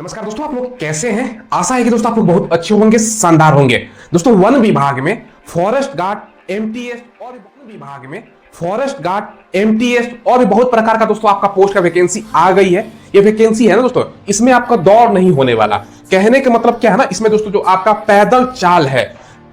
नमस्कार दोस्तों, आप लोग कैसे हैं। आशा है कि दोस्तों आप लोग बहुत अच्छे होंगे, शानदार होंगे। दोस्तों वन विभाग में फॉरेस्ट गार्ड, एमटीएस और वन विभाग में फॉरेस्ट गार्ड, एमटीएस और भी बहुत प्रकार का दोस्तों आपका पोस्ट का वैकेंसी आ गई है। ये वैकेंसी है ना दोस्तों, इसमें आपका दौड़ नहीं होने वाला। कहने का मतलब क्या है ना, इसमें दोस्तों जो आपका पैदल चाल है,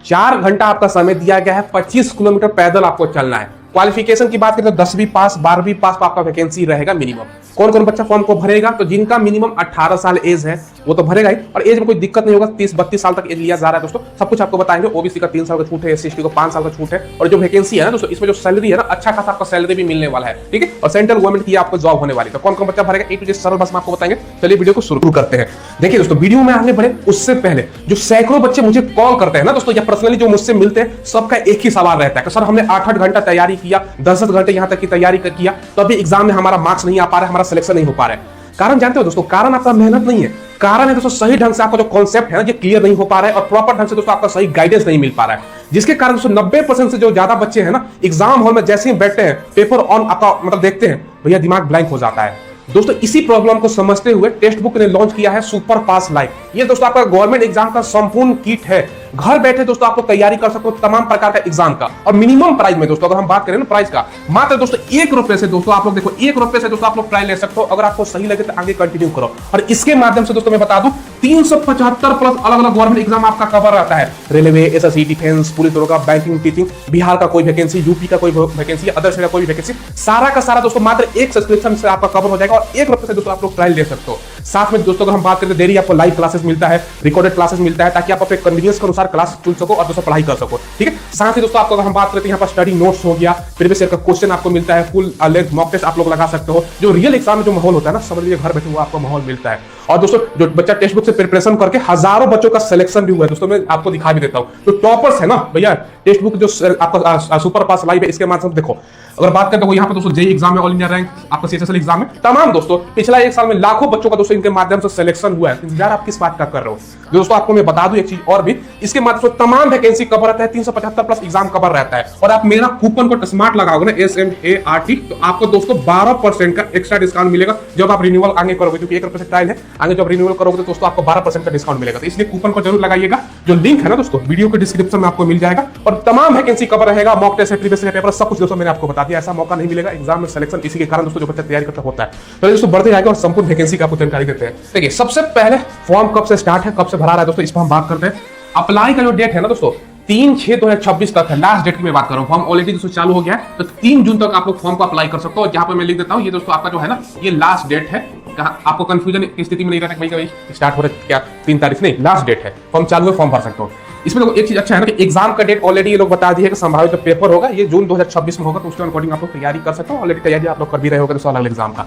4 घंटा आपका समय दिया गया है, 25 किलोमीटर पैदल आपको चलना है। क्वालिफिकेशन की बात करें तो 10वीं पास, 12वीं पास पर आपका वैकेंसी रहेगा मिनिमम। कौन कौन बच्चा फॉर्म को भरेगा, तो जिनका मिनिमम 18 साल एज है वो तो भरेगा ही, और एज में कोई दिक्कत नहीं होगा। 30-32 साल तक एज लिया जा रहा है दोस्तों, सब कुछ आपको बताएंगे। ओबीसी का 3 साल का छूट है, एससी को 5 साल का छूट है, और जो वैकेंसी है ना दोस्तों, इसमें जो सैलरी है ना, अच्छा खासा आपको सैलरी भी मिलने वाला है, ठीक है। और सेंट्रल गवर्नमेंट की आपको जॉब होने वाली है। तो कौन कौन बच्चा भरेगा ए टू जेड सरल बस में आपको बताएंगे। चलिए वीडियो को शुरू करते हैं। देखिए दोस्तों, वीडियो में आगे बढ़े उससे पहले जो सैकड़ों बच्चे मुझे कॉल करते हैं ना दोस्तों, या पर्सनली जो मुझसे मिलते हैं, सबका एक ही सवाल रहता है कि सर हमने 8-8 घंटा तैयारी किया, 10-10 घंटे यहां तक की तैयारी किया, तो अभी एग्जाम में हमारा मार्क्स नहीं आ पा रहा है, हमारा सिलेक्शन नहीं हो पा रहा है। कारण जानते हो दोस्तों, कारण आपका मेहनत नहीं है, कारण है दोस्तों सही ढंग से आपका जो कॉन्सेप्ट है ना, ये क्लियर नहीं हो पा रहा है, और प्रॉपर ढंग से दोस्तों आपका सही गाइडेंस नहीं मिल पा रहा है, जिसके कारण दोस्तों 90% से जो ज्यादा बच्चे हैं ना, एग्जाम हॉल में जैसे ही बैठते हैं, पेपर ऑन आपका मतलब देखते हैं, भैया दिमाग ब्लैंक हो जाता है। दोस्तों इसी प्रॉब्लम को समझते हुए टेक्स्ट बुक ने लॉन्च किया है सुपर पास लाइव। ये दोस्तों आपका गवर्नमेंट एग्जाम का संपूर्ण किट है। घर बैठे दोस्तों आप लोग तैयारी कर सकते हो तमाम प्रकार का एग्जाम का, और मिनिमम प्राइस में दोस्तों, अगर हम बात करें ना प्राइस का, मात्र दोस्तों 1 रुपए से दोस्तों आप लोग देखो, 1 रुपए से दोस्तों आप लोग प्राइस ले सकते हो। अगर आपको सही लगे तो आगे कंटिन्यू करो। और इसके माध्यम से दोस्तों मैं बता दूं, 375 प्लस अलग अलग गवर्नमेंट एग्जाम आपका कवर रहता है। रेलवे, एसएससी, डिफेंस, पुलिस दरोगा, बैंकिंग, टीचिंग, बिहार का कोई वैकेंसी, यूपी का कोई वैकेंसी, अदर स्टेट का कोई वैकेंसी, सारा का सारा दोस्तों मात्र एक सब्सक्रिप्शन से आपका कवर हो जाएगा, और 1 रुपए से दोस्तों आप लोग ट्रायल ले सकते हो। साथ में दोस्तों अगर हम बात करें, डेली आपको लाइव क्लासेस मिलता है, रिकॉर्डेड क्लासेस मिलता है, ताकि आप अपने कन्वीनियंस के अनुसार क्लास चुन सको और दोस्तों पढ़ाई कर सको, ठीक है। साथ ही दोस्तों आपको अगर हम बात करें तो यहाँ पर स्टडी नोट्स हो गया, प्रीवियस ईयर का क्वेश्चन आपको मिलता है, फुल लेंथ मॉक टेस्ट आप लोग लगा सकते हो। जो रियल एग्जाम में जो माहौल होता है ना, समझ लीजिए घर बैठे हुआ आपको माहौल मिलता है। और दोस्तों जो बच्चा टेक्स्ट बुक से प्रिपरेशन करके हजारों बच्चों का सिलेक्शन भी हुआ है दोस्तों, मैं आपको दिखा भी देता हूं। जो टॉपर्स है ना भैया, टेक्स्ट बुक जो आपका सुपर पास लाइव है, इसके माध्यम से देखो, अगर बात करें तो यहाँ पे दोस्तों जेई एग्जाम में, ऑल इंडिया रैंक, आपका सीएसएसएल एग्जाम में, तमाम दोस्तों पिछला 1 साल में लाखों बच्चों का दोस्तों इनके माध्यम से सिलेक्शन हुआ है। इंतजार आप किस बात का कर रहे हो। दोस्तों आपको मैं बता दूं एक चीज और भी, इसके माध्यम से तमाम वैकेंसी कवर रहता है, 375 प्लस एग्जाम कवर रहता है। और आप मेरा कूपन कोड स्मार्ट लगाओगे ना, SMART, तो आपको दोस्तों 12% का एक्स्ट्रा डिस्काउंट मिलेगा जब आप रिन्यूअल आगे करोगे, क्योंकि 1 रुपए से ट्रायल है, आगे जब रिन्यूअल करोगे तो दोस्तों आपको 12% का डिस्काउंट मिलेगा। तो इसलिए कूपन को जरूर लगाइएगा। जो लिंक है ना दोस्तों, वीडियो के डिस्क्रिप्शन में आपको मिल जाएगा, और तमाम वैकेंसी कवर रहेगा, mock test, previous year paper, सब कुछ दोस्तों मैंने आपको बता दिया। ऐसा मौका नहीं मिलेगा एग्जाम में सिलेक्शन, इसी के कारण दोस्तों जो बच्चा तैयारी करता होता है। तो दोस्तों बढ़ते जाएगा और संपूर्ण वैकेंसी का आपको जानकारी देते हैं। देखिए सबसे पहले फॉर्म कब से स्टार्ट है, कब से भरा रहा है दोस्तों, इस पर हम बात करते हैं। अप्लाई का जो डेट है ना दोस्तों, 3/6/2026 तक है, लास्ट डेट की मैं बात कर रहा हूं। फॉर्म ऑलरेडी दोस्तों चालू हो गया है, तो 3 जून तक आप लोग फॉर्म को अप्लाई कर सकते हो। जहां पर मैं लिख देता हूं, ये दोस्तों आपका जो है ना, ये लास्ट डेट है। आपको कंफ्यूजन की स्थिति में नहीं रहता कि भाई स्टार्ट हो रहा है क्या 3 तारीख, नहीं, लास्ट डेट है, फॉर्म चालू है, फॉर्म भर सकते हो। इसमें तो एक चीज अच्छा है ना कि एग्जाम का डेट ऑलरेडी ये लोग बता दिए कि संभावित जो पेपर होगा ये जून 2026 में होगा, तो उसके अकॉर्डिंग आप लोग तैयारी कर सकते हो। ऑलरेडी तैयारी आप लोग कर भी रहे होगा दोस्तों अलग एग्जाम का।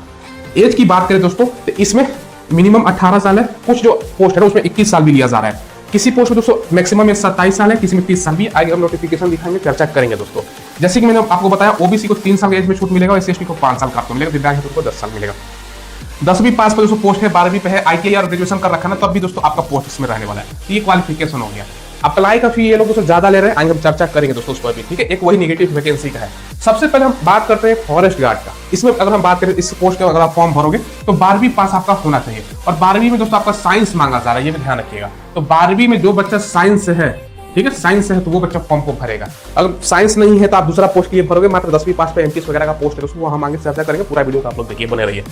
एज की बात करें दोस्तों, तो इसमें मिनिमम 18 साल है। कुछ जो पोस्ट है उसमें 21 साल भी लिया जा रहा है। किसी पोस्ट में दोस्तों मैक्सिमम में 27 साल है, किसी में 30 साल भी। आगे हम नोटिफिकेशन दिखाएंगे, चर्चा करेंगे दोस्तों। जैसे कि मैंने आपको बताया, ओबीसी को 3 साल की एज में छूट मिलेगा, एससी को 5 साल का आपको मिलेगा, दिव्यांग को 10 साल मिलेगा। 10वीं पास पर दोस्तों पोस्ट है, 12वीं पे है, ITI और ग्रेजुएशन कर रखा है ना, तब भी दोस्तों आपका पोस्ट इसमें रहने वाला है। तो ये क्वालिफिकेशन हो गया। अप्लाई का फी ये लोग दोस्तों ज्यादा ले रहे हैं, आगे हम चर्चा करेंगे दोस्तों उस पर भी, ठीक है। एक वही नेगेटिव वैकेंसी का है। सबसे पहले हम बात करते हैं फॉरेस्ट गार्ड का। इसमें अगर हम बात करें, इस पोस्ट का अगर आप फॉर्म भरोगे तो 12वीं पास आपका होना चाहिए, और 12वीं में दोस्तों आपका साइंस मांगा जा रहा है, ये भी ध्यान रखिएगा। तो 12वीं में जो बच्चा साइंस से है, ठीक है, साइंस से है, तो वो बच्चा फॉर्म को भरेगा। अगर साइंस नहीं है तो आप दूसरा पोस्ट के लिए भरोगे। मात्र 10वीं पास पे एमपीएस वगैरह का पोस्ट है दोस्तों, वो हम आगे चर्चा करेंगे। पूरा वीडियो का आप लोग देखिए, बने रहिए।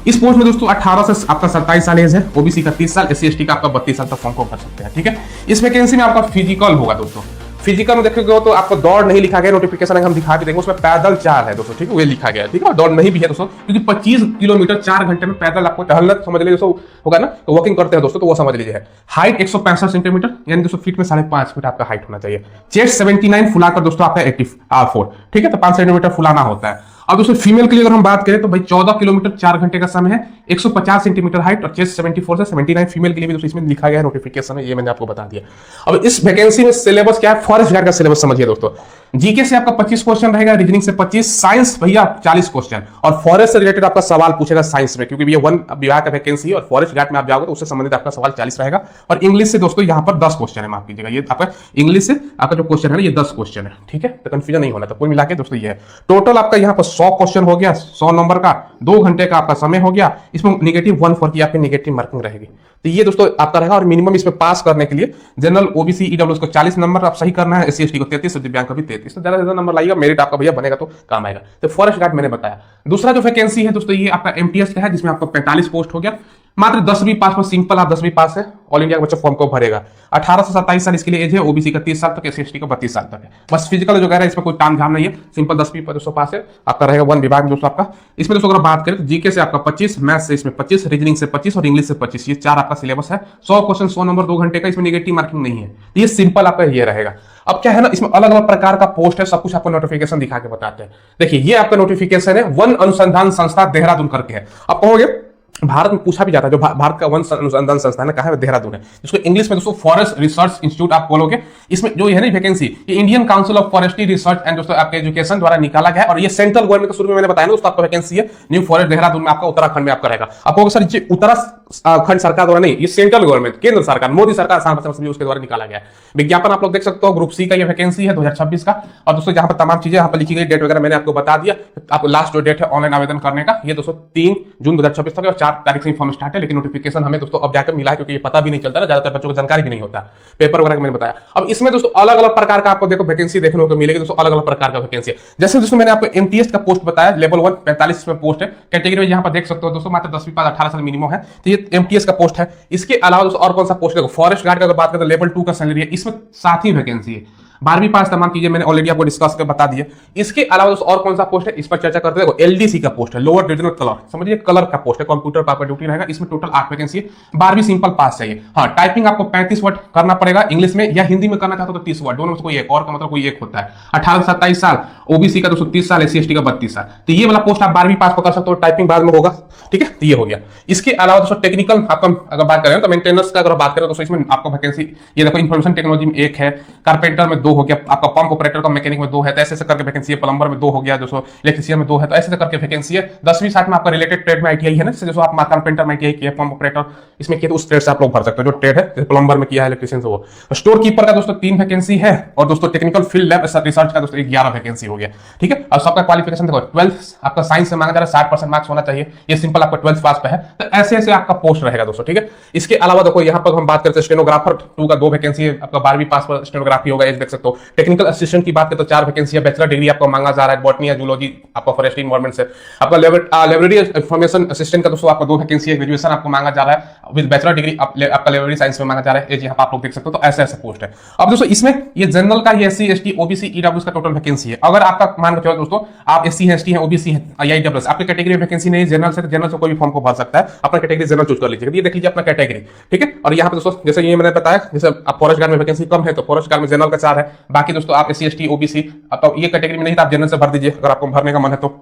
इस पोस्ट में दोस्तों 18 से आपका 27 साल एज है, ओबीसी का 30 साल, SC/ST का आपका 32 साल तक फॉर्म को भर सकते हैं, ठीक है। इस वैकेंसी में आपका फिजिकल होगा दोस्तों। फिजिकल में देखोगे तो आपको दौड़ नहीं लिखा गया, नोटिफिकेशन हम दिखा भी देंगे, उसमें पैदल चाल है दोस्तों, ठीक है, वो लिखा गया है, ठीक है। और दौड़ नहीं भी है दोस्तों, क्योंकि 25 किलोमीटर 4 घंटे में पैदल आपको टहलना, समझ लीजिए दोस्तों होगा ना, तो वॉकिंग करते हैं दोस्तों, तो वो समझ लीजिए है। हाइट 165 सेंटीमीटर, यानी दोस्तों फीट में 5.5 फीट आपका हाइट होना चाहिए। चेस्ट 79 फुलाकर दोस्तों आपका 84, ठीक है, तो 5 सेंटीमीटर फुलाना होता है। अब दोस्तों फीमेल के लिए अगर हम बात करें तो भाई 14 किलोमीटर 4 घंटे का समय है, 150 सेंटीमीटर हाइट, और चेस्ट 74 से 79 फीमेल के लिए भी दोस्तों इसमें लिखा गया है नोटिफिकेशन में, ये मैंने आपको बता दिया। अब इस वैकेंसी में सिलेबस क्या है, फॉरेस्ट गार्ड का सिलेबस समझिए दोस्तों। जीके से आपका 25 क्वेश्चन रहेगा, रीजनिंग से 25, साइंस भैया 40 क्वेश्चन, और फॉरेस्ट से रिलेटेड आपका सवाल पूछेगा साइंस में, क्योंकि ये वन विभाग का वैकेंसी है, और फॉरेस्ट गार्ड में आप जाओगे तो उससे संबंधित आपका सवाल 40 रहेगा। और इंग्लिश से दोस्तों यहाँ पर 10 क्वेश्चन है, माफ कीजिएगा, ये आपका इंग्लिश से आपका जो क्वेश्चन है ये 10 क्वेश्चन है, ठीक है, तो कंफ्यूजन नहीं होना। तो कुल मिला के दोस्तों ये है टोटल आपका यहाँ पर 100 क्वेश्चन हो गया, 100 नंबर का, 2 घंटे का आपका समय हो गया। इसमें -1 की आपकी नेगेटिव मार्किंग रहेगी। तो ये दोस्तों आपका रहेगा। और मिनिमम इसमें पास करने के लिए जनरल, ओबीसी, ईडब्ल्यूएस को 40 नंबर आप सही करना है, एससी एसटी को 33, दिव्यांग को भी 33। तो ज्यादा नंबर लाइएगा, मेरिट आपका भैया बनेगा तो काम आएगा। तो फॉरेस्ट गार्ड मैंने बताया। दूसरा जो वैकेंसी है दोस्तों ये आपका एमटीएस का है, जिसमें आपको 45 पोस्ट हो गया। मात्र 10वीं पास पर, सिंपल आप 10वीं पास है, ऑल इंडिया का बच्चा फॉर्म को भरेगा। 18 से 27 साल इसके लिए एज है, ओबीसी का 30 साल तक, एससी एसटी का 32 साल तक है। बस फिजिकल जो कह रहा है इसमें कोई ताम झाम नहीं है, सिंपल 10वीं पर दोस्तों पास है आपका रहेगा। वन विभाग में दोस्तों आपका इसमें दोस्तों अगर बात करें तो जीके से आपका 25, मैथ से इसमें 25, रीजनिंग से 25 और इंग्लिश से 25, ये 4 आपका सिलेबस है। 100 क्वेश्चन, 100 नंबर, 2 घंटे का, इसमें नेगेटिव मार्किंग नहीं है। तो ये सिंपल आपका ये रहेगा। अब क्या है ना, इसमें अलग अलग प्रकार का पोस्ट है, सब कुछ आपको नोटिफिकेशन दिखा के बताते हैं। देखिए ये आपका नोटिफिकेशन है, वन अनुसंधान संस्था देहरादून करके है। आप कहोगे भारत में पूछा भी जाता है, जो भारत का वन अनुसंधान संस्थान है कहाँ है, देहरादून है। इसको इंग्लिश में दोस्तों फॉरेस्ट रिसर्च इंस्टीट्यूट आप बोलोगे। इसमें जो है ना वैकेंसी, ये Indian council of forestry research and दोस्तों आपके एजुकेशन द्वारा निकाला गया है। और ये सेंट्रल गवर्नमेंट का, शुरू में मैंने बताया ना दोस्तों आपका वैकेंसी है, न्यू फॉरेस्ट देहरादून में आपका, उत्तराखंड में आपका रहेगा। आप कहोगे सर उत्तराखंड सरकार द्वारा नहीं, ये सेंट्रल गवर्नमेंट, केंद्र सरकार, मोदी सरकार उसके द्वारा निकाला गया है। विज्ञापन आप लोग देख सकते हो, ग्रुप सी का ये वैकेंसी है 2026 का। और दोस्तों जहां पर तमाम चीजें यहाँ पर लिखी गई, डेट वगैरह मैंने आपको बता दिया। आपको लास्ट जो डेट है ऑनलाइन आवेदन करने का, ये दोस्तों 3 जून 2026 तक है और 4 तारीख से फॉर्म स्टार्ट है। लेकिन नोटिफिकेशन हमें दोस्तों अब जाकर मिला है, क्योंकि ये पता भी नहीं चलता ना, ज्यादातर बच्चों को जानकारी भी नहीं होता, पेपर वगैरह मैंने बताया। अब इसमें दोस्तों अलग अलग प्रकार का आपको देखो वैकेंसी देखने को मिलेगी दोस्तों, अलग अलग प्रकार का वैकेंसी है। जैसे दोस्तों मैंने आपको एमटीएस का पोस्ट बताया, लेवल 1 45 में पोस्ट है। कैटेगरी में यहाँ पर देख सकते हो दोस्तों, मात्र 10वीं पास, 18 साल मिनिमम है। तो ये एमटीएस का पोस्ट है। इसके अलावा दोस्तों और कौन सा पोस्ट देखो, फॉरेस्ट गार्ड का अगर बात करें तो लेवल 2 का सैलरी है, इसमें 7 ही वैकेंसी है। 12वीं पास तमाम चीजें मैंने ऑलरेडी आपको डिस्कस कर बता दिया। इसके अलावा दोस्तों और कौन सा पोस्ट है, इस पर चर्चा करते हैं। देखो एलडीसी का पोस्ट है, लोअर डिविजनल कलर, समझिए कलर का पोस्ट है, कंप्यूटर पर आपका ड्यूटी रहेगा। इसमें टोटल 8 वैकेंसी है। 12वीं सिंपल पास चाहिए। हाँ, टाइपिंग आपको 35 वर्ड करना पड़ेगा इंग्लिश में, या हिंदी में करना चाहते हो तो 30 वर्ड, दोनों में से कोई एक, और का मतलब कोई एक होता है। 18 से 27 साल, ओबीसी का 230 साल, एससी एसटी का 32 साल। तो ये वाला पोस्ट आप 12वीं पास कर सकते हो, टाइपिंग बाद में होगा। ठीक है, तो ये हो गया। इसके अलावा दोस्तों टेक्निकल आपका अगर बात करें तो मेंटेनेंस का अगर बात करें तो इसमें आपको वैकेंसी ये देखो, इंफॉर्मेशन टेक्नोलॉजी में 1 है, कारपेंटर में 2 हो गया, आपका पंप ऑपरेटर का मैकेनिक में 2 है, तो ऐसे करके वैकेंसी है। प्लम्बर में 2 हो गया, दोस्तों इलेक्ट्रिशियन में 2 है, तो ऐसे करके वैकेंसी है। 10वीं साथ में आपका रिलेटेड ट्रेड में आईटीआई है ना, जैसे आप कारपेंटर में आईटीआई किया, पंप ऑपरेटर इसमें किया, तो उस ट्रेड से आप लोग भर सकते हो जो ट्रेड है, जैसे प्लम्बर में किया है, इलेक्ट्रिशियन से वो। स्टोर कीपर का दोस्तों 3 वैकेंसी है। और दोस्तों टेक्निकल फील्ड लैब रिसर्च का दोस्तों 11 वैकेंसी हो गया। ठीक है, और सबका क्वालिफिकेशन देखो 12th आपका साइंस से मांगा जा रहा है, 60% मार्क्स होना चाहिए। ये सिंपल आपका 12th पास पे है। तो ऐसे ऐसे आपका पोस्ट रहेगा दोस्तों। ठीक है, इसके अलावा देखो यहाँ पर हम बात करते हैं स्टेनोग्राफर 2 का 2 वैकेंसी है, आपका 12वीं पास पर स्टेनोग्राफी होगा, एज देख सकते हो। टेक्निकल असिस्टेंट की बात करें तो 4 वैकेंसी है। बैचलर डिग्री आपको मांगा जा रहा है, बॉटनी या जूलॉजी आपका फॉरेस्ट इन्वायरमेंट से। आपका लाइब्रेरी इंफॉर्मेशन असिस्टेंट का दोस्तों आपको 2 वैकेंसी है, ग्रेजुएशन आपको मांगा जा रहा है विद बैचलर डिग्री, आपका लाइब्रेरी साइंस में मांगा जा रहा है, यहाँ पर आप लोग देख सकते हो। तो ऐसे ऐसे पोस्ट है। अब दोस्तों इसमें ये जनरल का, ये एससी एसटी ओबीसी ईडब्ल्यूएस का टोटल वैकेंसी है। अगर आपका मान के चलो दोस्तों आप एससी है, एसटी है, ओबीसी है या ईडब्ल्यूएस, आपकी कैटेगरी में वैकेंसी नहीं है जनरल से, तो जनरल से कोई भी फॉर्म को भर सकता है। अपना कैटेगरी जनरल चूज कर लीजिए, ये देख लीजिए अपना कैटेगरी। ठीक है, और यहाँ पे दोस्तों जैसे ये मैंने बताया, जैसे आप फॉरेस्ट गार्ड में वैकेंसी कम है तो फॉरेस्ट गार्ड में जनरल का 4 है। बाकी दोस्तों आप एससी एसटी ओबीसी, तो ये कैटेगरी में नहीं, तो आप जनरल से भर दीजिए अगर आपको भरने का मन है तो।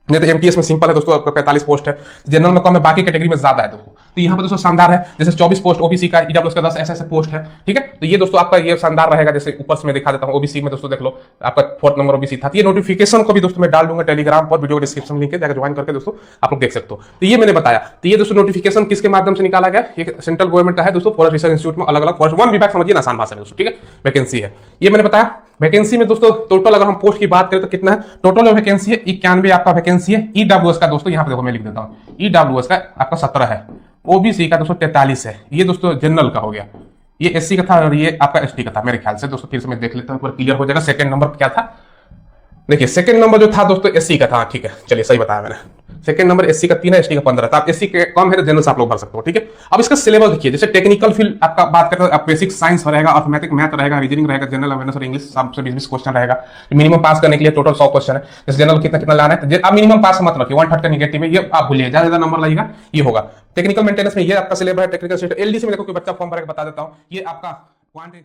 नहीं तो एमटीएस में सिंपल है दोस्तों, आपका 45 पोस्ट है, जनरल में कम है, बाकी कैटेगरी में ज्यादा है दोस्तों। तो यहाँ पर दोस्तों शानदार है, जैसे 24 पोस्ट ओबीसी का, ईडब्ल्यूएस का 10, ऐसे पोस्ट है। ठीक है, तो ये दोस्तों आपका ये शानदार रहेगा। जैसे ऊपर से मैं दिखा देता हूँ, ओबीसी में दोस्तों देख लो आपका 4th नंबर ओबीसी था। ये नोटिफिकेशन को भी दोस्तों मैं डाल दूंगा टेलीग्राम पर, वीडियो डिस्क्रिप्शन लिंक है, जाकर ज्वाइन करके दोस्तों आप लोग देख सकते हो। तो ये मैंने बताया। तो ये दोस्तों नोटिफिकेशन किसके माध्यम से निकाला गया, ये सेंट्रल गवर्नमेंट का है दोस्तों, फॉरेस्ट रिसर्च इंस्टीट्यूट में अलग अलग फॉरेस्ट वन विभाग, समझिए ना आसान भाषा में दोस्तों। ठीक है, वैकेंसी है ये मैंने बताया। वैकेंसी में दोस्तों टोटल अगर हम पोस्ट की बात करें तो कितना है, टोटल जो वैकेंसी है 91 आपका वैकेंसी है। ईडब्ल्यूएस का दोस्तों यहाँ पे देखो मैं लिख देता हूँ, ईडब्ल्यूएस का आपका 17 है, ओबीसी का दोस्तों 43 है। ये दोस्तों जनरल का हो गया, ये एससी का था और ये आपका एसटी का था मेरे ख्याल से दोस्तों। फिर से मैं देख लेता हूँ, क्लियर हो जाएगा। सेकंड नंबर क्या था, देखिए सेकंड नंबर जो था दोस्तों एससी का था। ठीक है, चलिए सही बताया मैंने। सेकंड नंबर एससी का 3 है, एसटी का 15 था। आप एससी के कम है तो जनरल से आप लोग भर सकते हो। ठीक है, अब इसका सिलेबस देखिए, जैसे टेक्निकल फील्ड आपका बात करते हैं, बेसिक साइंस रहेगा, अर्थमेटिक मैथ रहेगा, रीजनिंग रहेगा, जनरल अवेयरनेस और इंग्लिश सबसे 20 क्वेश्चन रहेगा। मिनिमम पास करने के लिए टोटल 100 क्वेश्चन है। जैसे जनरल कितना कितना लाना है, आप मिनिमम पास मत रखिए, 1/3 का निगेटिव है, ये आप भूलिए, ज्यादा नंबर लाइएगा ये होगा। टेक्निकल मेंटेनेंस में ये आपका सिलेबस है। टेक्निकल एलडीसी में देखो कि बच्चा फॉर्म भर के बता देता हूँ, ये आपका क्वांटिटी